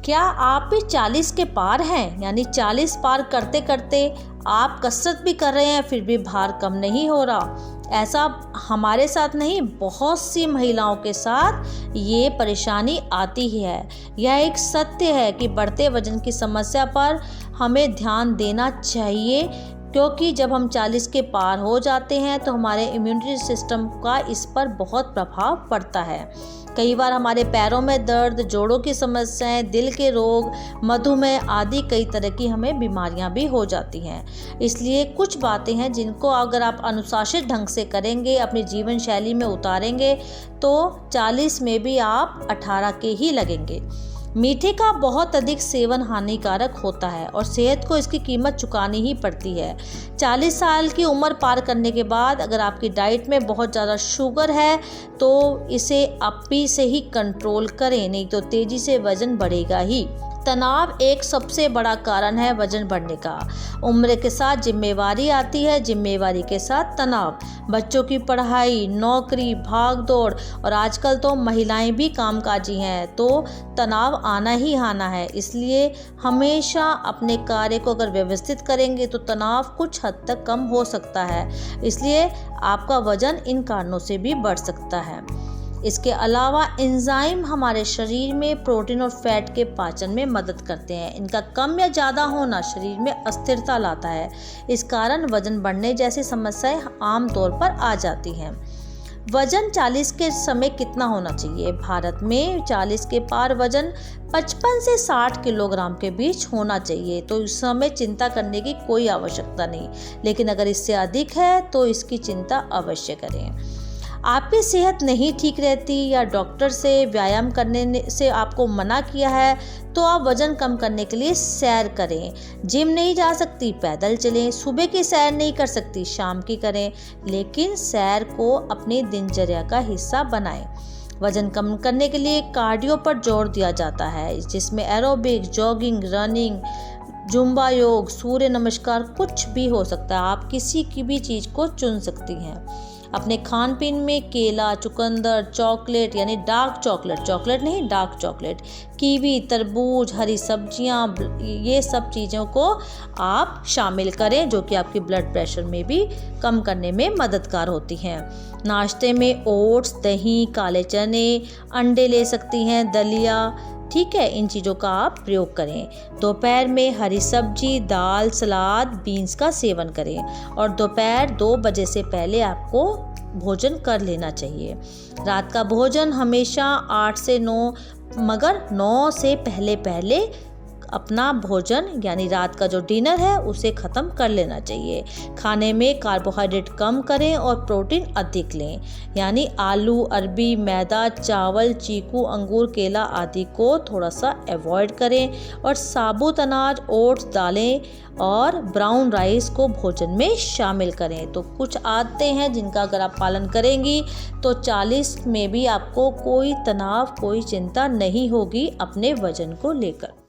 क्या आप भी 40 के पार हैं, यानी 40 पार करते करते आप कसरत भी कर रहे हैं फिर भी भार कम नहीं हो रहा? ऐसा हमारे साथ नहीं, बहुत सी महिलाओं के साथ ये परेशानी आती ही है। यह एक सत्य है कि बढ़ते वजन की समस्या पर हमें ध्यान देना चाहिए, क्योंकि जब हम 40 के पार हो जाते हैं तो हमारे इम्यूनिटी सिस्टम का इस पर बहुत प्रभाव पड़ता है। कई बार हमारे पैरों में दर्द, जोड़ों की समस्याएं, दिल के रोग, मधुमेह आदि कई तरह की हमें बीमारियां भी हो जाती हैं। इसलिए कुछ बातें हैं जिनको अगर आप अनुशासित ढंग से करेंगे, अपनी जीवन शैली में उतारेंगे तो 40 में भी आप 18 के ही लगेंगे। मीठे का बहुत अधिक सेवन हानिकारक होता है और सेहत को इसकी कीमत चुकानी ही पड़ती है। 40 साल की उम्र पार करने के बाद अगर आपकी डाइट में बहुत ज़्यादा शुगर है तो इसे अभी से ही कंट्रोल करें, नहीं तो तेज़ी से वज़न बढ़ेगा ही। तनाव एक सबसे बड़ा कारण है वजन बढ़ने का। उम्र के साथ जिम्मेवारी आती है, जिम्मेवारी के साथ तनाव। बच्चों की पढ़ाई, नौकरी, भाग दौड़ और आजकल तो महिलाएं भी कामकाजी हैं, तो तनाव आना ही आना है। इसलिए हमेशा अपने कार्य को अगर व्यवस्थित करेंगे तो तनाव कुछ हद तक कम हो सकता है। इसलिए आपका वजन इन कारणों से भी बढ़ सकता है। इसके अलावा एंजाइम हमारे शरीर में प्रोटीन और फैट के पाचन में मदद करते हैं। इनका कम या ज़्यादा होना शरीर में अस्थिरता लाता है। इस कारण वजन बढ़ने जैसी समस्याएं आम तौर पर आ जाती हैं। वजन 40 के समय कितना होना चाहिए? भारत में 40 के पार वजन 55 से 60 किलोग्राम के बीच होना चाहिए, तो इस समय चिंता करने की कोई आवश्यकता नहीं। लेकिन अगर इससे अधिक है तो इसकी चिंता अवश्य करें। आपकी सेहत नहीं ठीक रहती या डॉक्टर से व्यायाम करने से आपको मना किया है तो आप वजन कम करने के लिए सैर करें। जिम नहीं जा सकती, पैदल चलें। सुबह की सैर नहीं कर सकती, शाम की करें, लेकिन सैर को अपनी दिनचर्या का हिस्सा बनाएं। वजन कम करने के लिए कार्डियो पर जोर दिया जाता है, जिसमें एरोबिक्स, जॉगिंग, रनिंग, जुम्बा, योग, सूर्य नमस्कार कुछ भी हो सकता है। आप किसी की भी चीज़ को चुन सकती हैं। अपने खान पीन में केला, चुकंदर, चॉकलेट यानी डार्क चॉकलेट, चॉकलेट नहीं डार्क चॉकलेट, कीवी, तरबूज, हरी सब्जियां, ये सब चीज़ों को आप शामिल करें, जो कि आपकी ब्लड प्रेशर में भी कम करने में मददगार होती हैं। नाश्ते में ओट्स, दही, काले चने, अंडे ले सकती हैं, दलिया, ठीक है, इन चीज़ों का आप प्रयोग करें। दोपहर में हरी सब्जी, दाल, सलाद, बीन्स का सेवन करें और दोपहर 2 बजे से पहले आपको भोजन कर लेना चाहिए। रात का भोजन हमेशा 8 से 9, मगर 9 से पहले अपना भोजन यानी रात का जो डिनर है उसे ख़त्म कर लेना चाहिए। खाने में कार्बोहाइड्रेट कम करें और प्रोटीन अधिक लें, यानी आलू, अरबी, मैदा, चावल, चीकू, अंगूर, केला आदि को थोड़ा सा अवॉइड करें और साबुत अनाज, ओट्स, दालें और ब्राउन राइस को भोजन में शामिल करें। तो कुछ आदतें हैं जिनका अगर आप पालन करेंगी तो 40 में भी आपको कोई तनाव, कोई चिंता नहीं होगी अपने वजन को लेकर।